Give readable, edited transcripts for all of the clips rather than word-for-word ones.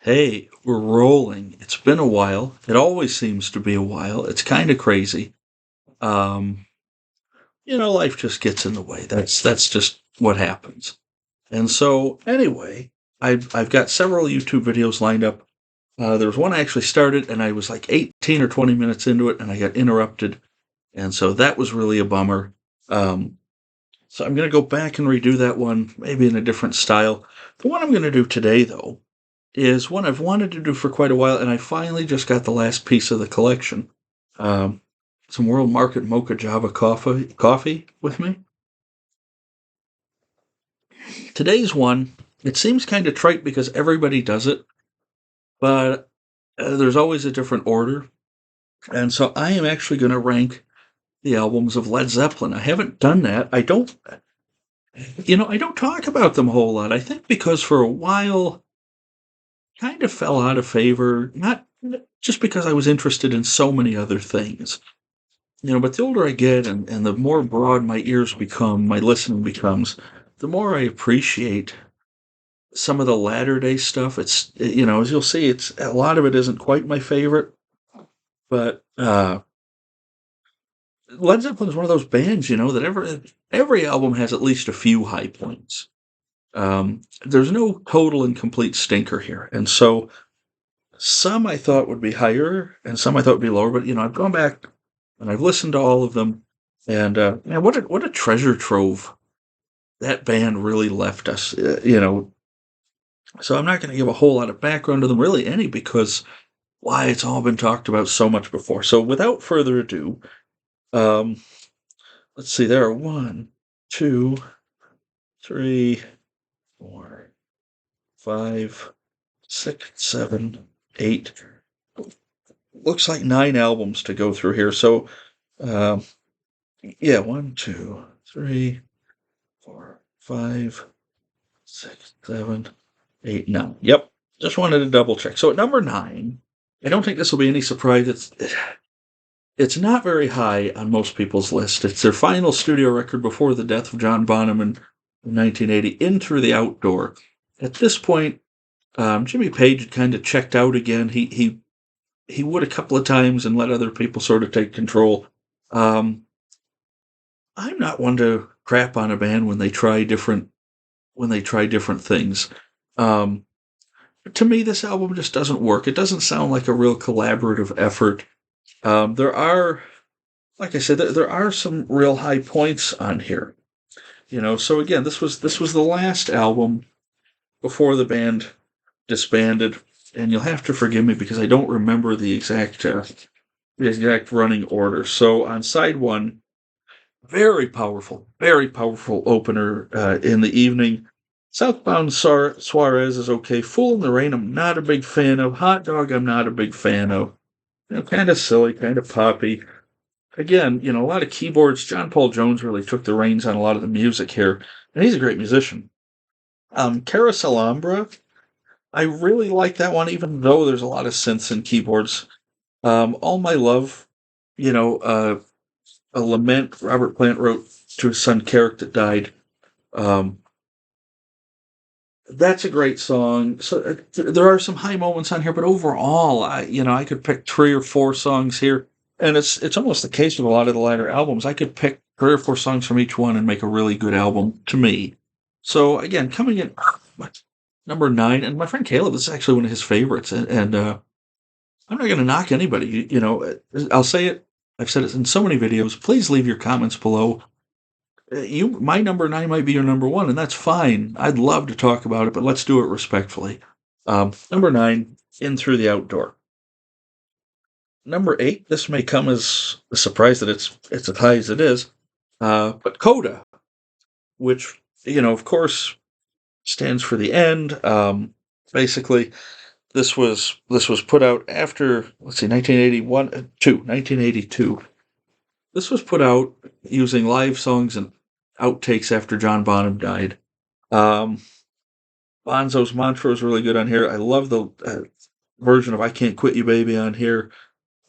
Hey, we're rolling. It's been a while. It always seems to be a while. It's kind of crazy. Um, Life just gets in the way. That's just what happens. And so, anyway, I've got several YouTube videos lined up. There was one I actually started, and I was like 18 or 20 minutes into it, and I got interrupted, and so that was really a bummer. Um, so I'm going to go back and redo that one, maybe in a different style. The one I'm going to do today, though, is one I've wanted to do for quite a while, and I finally just got the last piece of the collection. Um, some World Market Mocha Java coffee with me. Today's one, it seems kind of trite because everybody does it, but there's always a different order. And so I am actually going to rank the albums of Led Zeppelin. I haven't done that. I don't talk about them a whole lot. I think because for a while, kind of fell out of favor, not just because I was interested in so many other things. But the older I get and the more broad my ears become, my listening becomes, the more I appreciate some of the latter day stuff. As you'll see, it's a lot of it isn't quite my favorite, but Led Zeppelin is one of those bands, that every album has at least a few high points. There's no total and complete stinker here, and so some I thought would be higher, and some I thought would be lower. But I've gone back and I've listened to all of them, and man, what a treasure trove that band really left us. So I'm not going to give a whole lot of background to them, really any, because why, it's all been talked about so much before. So without further ado, um, let's see. There are 1, 2, 3, 4, 5, 6, 7, 8. Looks like 9 albums to go through here. So, um, yeah, 1, 2, 3, 4, 5, 6, 7, 8, 9. Yep. Just wanted to double check. So at number 9, I don't think this will be any surprise. It's not very high on most people's list. It's their final studio record before the death of John Bonham in 1980, In Through the Outdoor. At this point, Jimmy Page had kind of checked out again. He would a couple of times and let other people sort of take control. I'm not one to crap on a band when they try different things. Um, to me, this album just doesn't work. It doesn't sound like a real collaborative effort. There are, like I said, there are some real high points on here. So again, this was the last album before the band disbanded, and you'll have to forgive me because I don't remember the exact running order. So on side 1, very powerful opener in the evening. Southbound Suarez is okay. Fool in the Rain, I'm not a big fan of. Hot Dog, I'm not a big fan of. Kind of silly, kind of poppy. Again, a lot of keyboards. John Paul Jones really took the reins on a lot of the music here, and he's a great musician. Carousel Alhambra, I really like that one, even though there's a lot of synths and keyboards. All My Love, a lament Robert Plant wrote to his son Carrick that died. Um, that's a great song. So there are some high moments on here, but overall, I could pick 3 or 4 songs here, and it's almost the case with a lot of the latter albums. I could pick 3 or 4 songs from each one and make a really good album to me. So again, coming in number 9, and my friend Caleb, this is actually one of his favorites, and I'm not going to knock anybody. I'll say it. I've said it in so many videos. Please leave your comments below. My number 9 might be your number 1, and that's fine. I'd love to talk about it, but let's do it respectfully. Number 9, In Through the Outdoor. Number 8, this may come as a surprise that it's as high as it is, but Coda, which, of course, stands for the end. Basically, this was put out after, 1982. This was put out using live songs and outtakes after John Bonham died. Bonzo's mantra is really good on here. I love the version of I Can't Quit You Baby on here.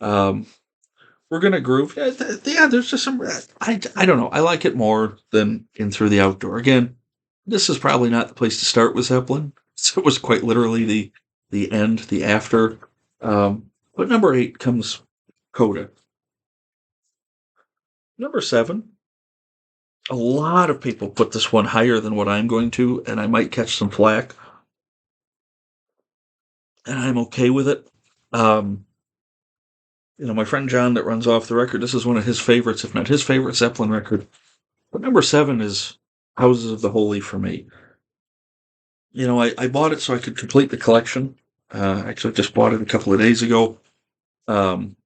We're Gonna Groove. Yeah, there's just some, I don't know. I like it more than In Through the Outdoor. Again, this is probably not the place to start with Zeppelin. So it was quite literally the end, the after. But number 8 comes Coda. Number 7, a lot of people put this one higher than what I'm going to, and I might catch some flack, and I'm okay with it. My friend John that runs Off the Record, this is one of his favorites, if not his favorite Zeppelin record. But number 7 is Houses of the Holy for me. I bought it so I could complete the collection. Actually, just bought it a couple of days ago. Um,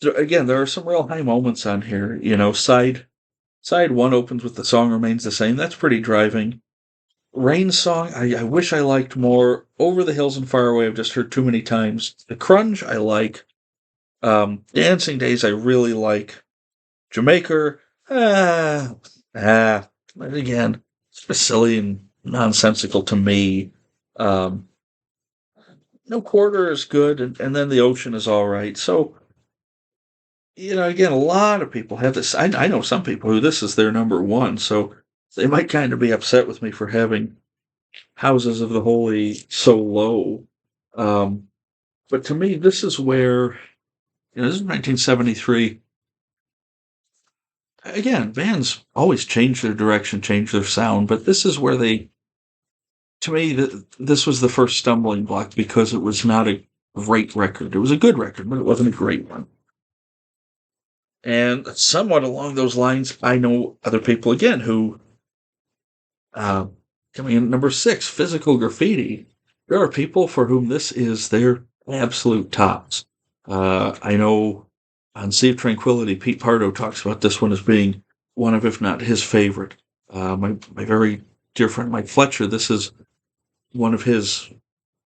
again, there are some real high moments on here. Side 1 opens with The Song Remains the Same. That's pretty driving. Rain's song, I wish I liked more. Over the Hills and Far Away, I've just heard too many times. The Crunge, I like. Dancing Days, I really like. Jamaica, again, it's just silly and nonsensical to me. No Quarter is good, and then The Ocean is all right. So, again, a lot of people have this. I know some people who this is their number 1, so they might kind of be upset with me for having Houses of the Holy so low. But to me, this is where, this is 1973. Again, bands always change their direction, change their sound, but this is where to me, this was the first stumbling block because it was not a great record. It was a good record, but it wasn't a great one. And somewhat along those lines, I know other people, again, who, coming in at number 6, Physical Graffiti. There are people for whom this is their absolute tops. I know on Sea of Tranquility, Pete Pardo talks about this one as being one of, if not his favorite. My very dear friend Mike Fletcher, this is one of his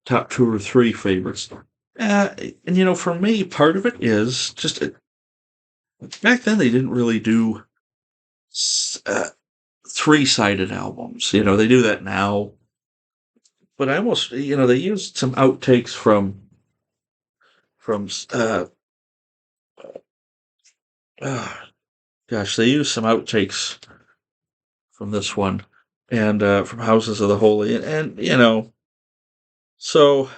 top 2 or 3 favorites. And for me, part of it is just back then they didn't really do 3-sided albums. They do that now. But I almost, they used some outtakes from they used some outtakes from this one and from Houses of the Holy. And so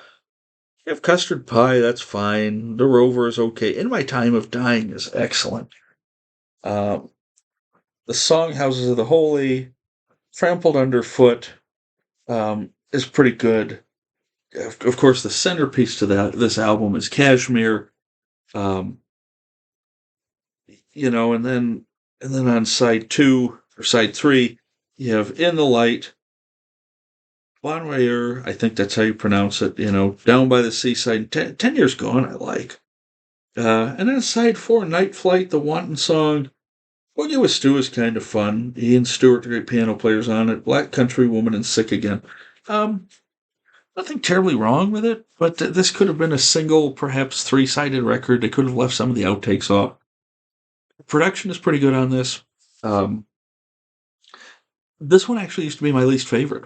you have Custard Pie, that's fine. The Rover is okay. In My Time of Dying is excellent. The song Houses of the Holy, Trampled Underfoot, is pretty good. Of course, the centerpiece to this album is Kashmir. And then on side 2 or side 3, you have In the Light, Bon Voyeur, I think that's how you pronounce it, Down by the Seaside, 10 Years Gone, I like. And then side 4, Night Flight, the Wanton Song, Boogie with Stu is kind of fun. Ian Stewart, the great piano players on it, Black Country Woman, and Sick Again. Nothing terribly wrong with it, but this could have been a single, perhaps 3-sided record. They could have left some of the outtakes off. Production is pretty good on this. This one actually used to be my least favorite,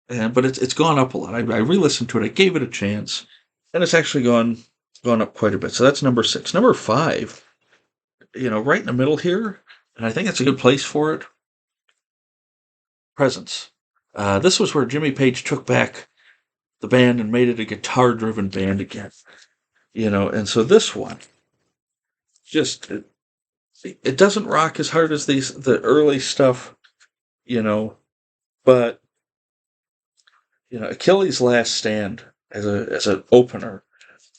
but it's gone up a lot. I re-listened to it. I gave it a chance, and it's actually gone up quite a bit. So that's number 6. Number 5, right in the middle here, and I think it's a good place for it. Presence. This was where Jimmy Page took back the band and made it a guitar-driven band again. And so this one, just it doesn't rock as hard as the early stuff, but Achilles' Last Stand as an opener.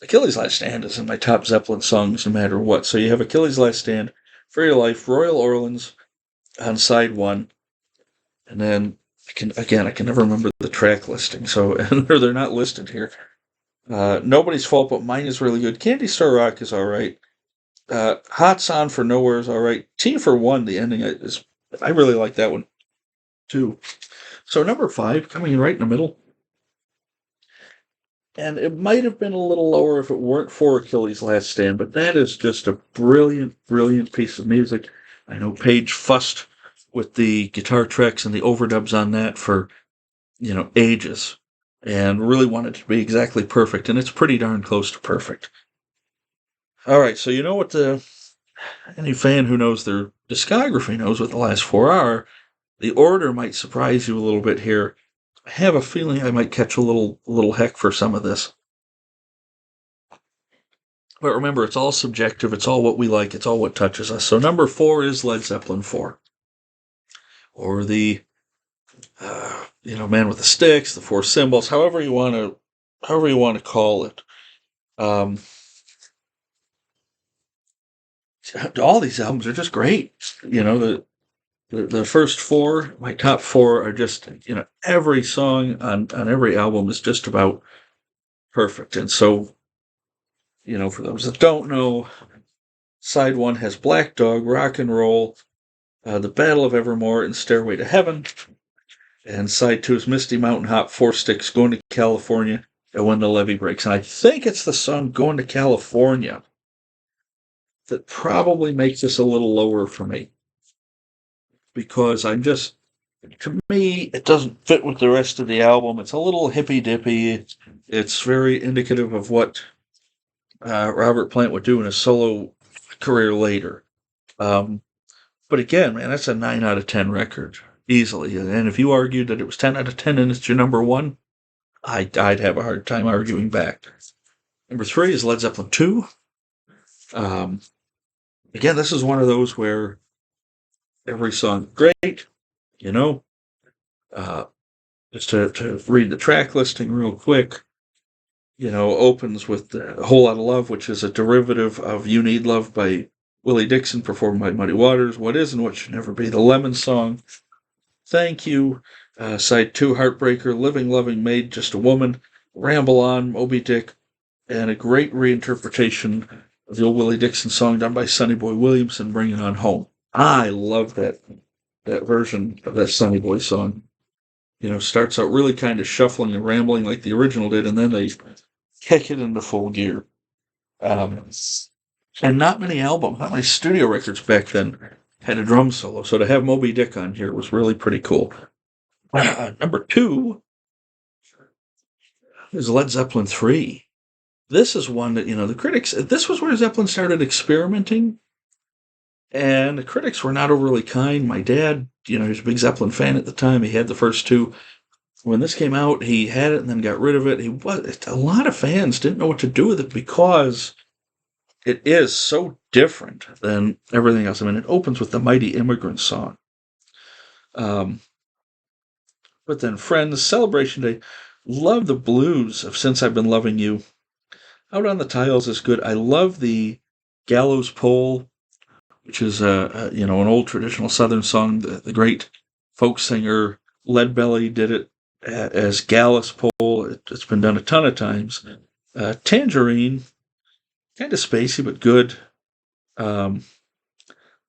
Achilles' Last Stand is in my top Zeppelin songs no matter what. So you have Achilles' Last Stand, For Your Life, Royal Orleans on side 1, and then I can never remember the track listing, so they're not listed here. Nobody's Fault But Mine is really good. Candy Star Rock is all right. Hot Son for Nowhere is all right. Tea for One, the ending I really like that one too. So number 5, coming in right in the middle, and it might have been a little lower if it weren't for Achilles' Last Stand, but that is just a brilliant, brilliant piece of music. I know Page fussed with the guitar tracks and the overdubs on that for, ages, and really wanted it to be exactly perfect, and it's pretty darn close to perfect. All right, so what any fan who knows their discography knows what the last 4 are. The order might surprise you a little bit here. I have a feeling I might catch a little heck for some of this. But remember, it's all subjective. It's all what we like. It's all what touches us. So number 4 is Led Zeppelin 4, or the Man with the Sticks, the Four Symbols, however you want to call it. Um, all these albums are just great. The first 4, my top 4 are just, every song on every album is just about perfect. And so, for those that don't know, side 1 has Black Dog, Rock and Roll, The Battle of Evermore, and Stairway to Heaven. And side 2 is Misty Mountain Hop, Four Sticks, Going to California, and When the Levee Breaks. And I think it's the song Going to California that probably makes this a little lower for me. Because to me, it doesn't fit with the rest of the album. It's a little hippy-dippy. It's very indicative of what Robert Plant would do in a solo career later. But again, man, that's a 9 out of 10 record, easily. And if you argued that it was 10 out of 10 and it's your number 1, I'd have a hard time arguing back. Number 3 is Led Zeppelin 2. Again, this is one of those where every song great, just to read the track listing real quick, opens with A Whole Lot of Love, which is a derivative of You Need Love by Willie Dixon, performed by Muddy Waters. What Is and What Should Never Be, the Lemon Song. Thank You. Side 2, Heartbreaker, Living, Loving, Made, Just a Woman, Ramble On, Moby Dick, and a great reinterpretation of the old Willie Dixon song done by Sonny Boy Williamson, Bring It On Home. I love that version of that Sonny Boy song. Starts out really kind of shuffling and rambling like the original did, and then they kick it into full gear. And not many studio records back then had a drum solo, so to have Moby Dick on here was really pretty cool. Number 2 is Led Zeppelin 3. This is one that, the critics, this was where Zeppelin started experimenting, and the critics were not overly kind. My dad, he was a big Zeppelin fan at the time. He had the first 2. When this came out, he had it and then got rid of it. A lot of fans didn't know what to do with it because it is so different than everything else. I mean, it opens with the Mighty Immigrant Song. But then Friends, Celebration Day, love the blues of Since I've Been Loving You. Out on the Tiles is good. I love the Gallows Pole, which is an old traditional Southern song. The great folk singer Leadbelly did it as Gallows Pole. It's been done a ton of times. Tangerine, kind of spacey but good.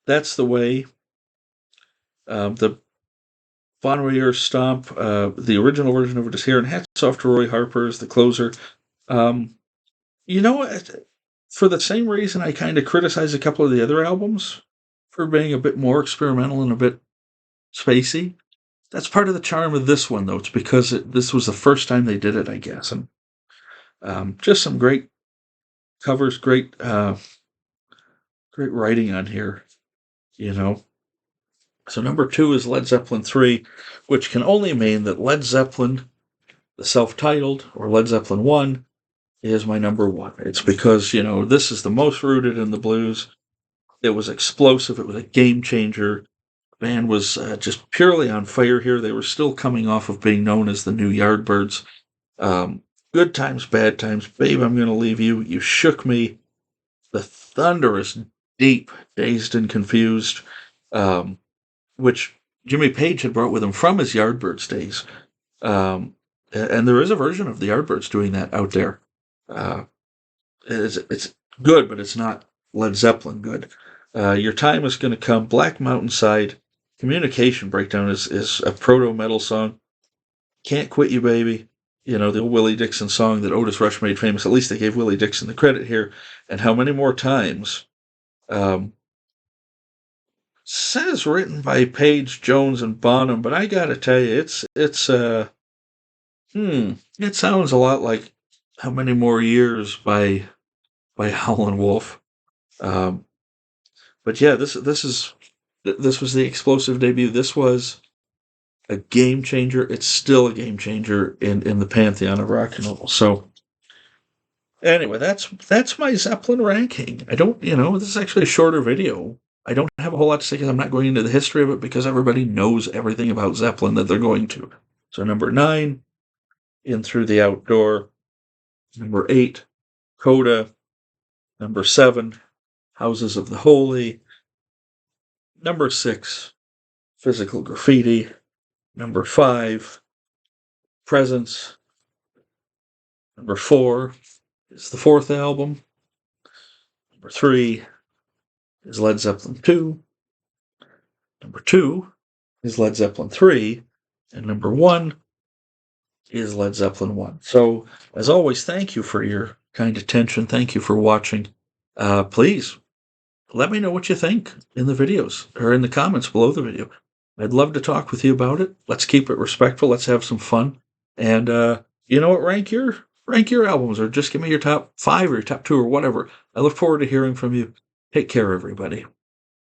That's the Way. The Bon Revere Stomp, the original version of it is here, and hats off to Roy Harper as the closer. For the same reason I kind of criticize a couple of the other albums for being a bit more experimental and a bit spacey. That's part of the charm of this one, though. It's because this was the first time they did it, I guess. And just some great covers, great writing on here, So number 2 is Led Zeppelin 3, which can only mean that Led Zeppelin, the self-titled, or Led Zeppelin 1, is my number 1. It's because, this is the most rooted in the blues. It was explosive. It was a game changer. The band was just purely on fire here. They were still coming off of being known as the New Yardbirds. Good Times, Bad Times, Babe, I'm Gonna Leave You, You Shook Me, the thunderous, deep, Dazed and Confused, which Jimmy Page had brought with him from his Yardbirds days. And there is a version of the Yardbirds doing that out there. It's good, but it's not Led Zeppelin good. Your Time Is Gonna Come, Black Mountainside, Communication Breakdown is a proto-metal song. Can't Quit You Baby, the old Willie Dixon song that Otis Rush made famous. At least they gave Willie Dixon the credit here. And How Many More Times, says written by Page, Jones, and Bonham, but I gotta tell you, it sounds a lot like How Many More Years by Howlin' Wolf. But yeah, this was the explosive debut. This was a game changer. It's still a game changer in the pantheon of rock and roll. So anyway, that's my Zeppelin ranking. I don't, this is actually a shorter video. I don't have a whole lot to say because I'm not going into the history of it because everybody knows everything about Zeppelin that they're going to. So number 9, In Through the Outdoor. Number 8, Coda. Number 7, Houses of the Holy. Number 6, Physical Graffiti. Number 5, Presence. Number 4 is the 4th album. Number 3 is Led Zeppelin 2. Number 2 is Led Zeppelin 3. And number 1 is Led Zeppelin 1. So, as always, thank you for your kind attention. Thank you for watching. Please, let me know what you think in the videos or in the comments below the video. I'd love to talk with you about it. Let's keep it respectful. Let's have some fun. And you know what? Rank your albums, or just give me your top 5 or your top 2 or whatever. I look forward to hearing from you. Take care, everybody.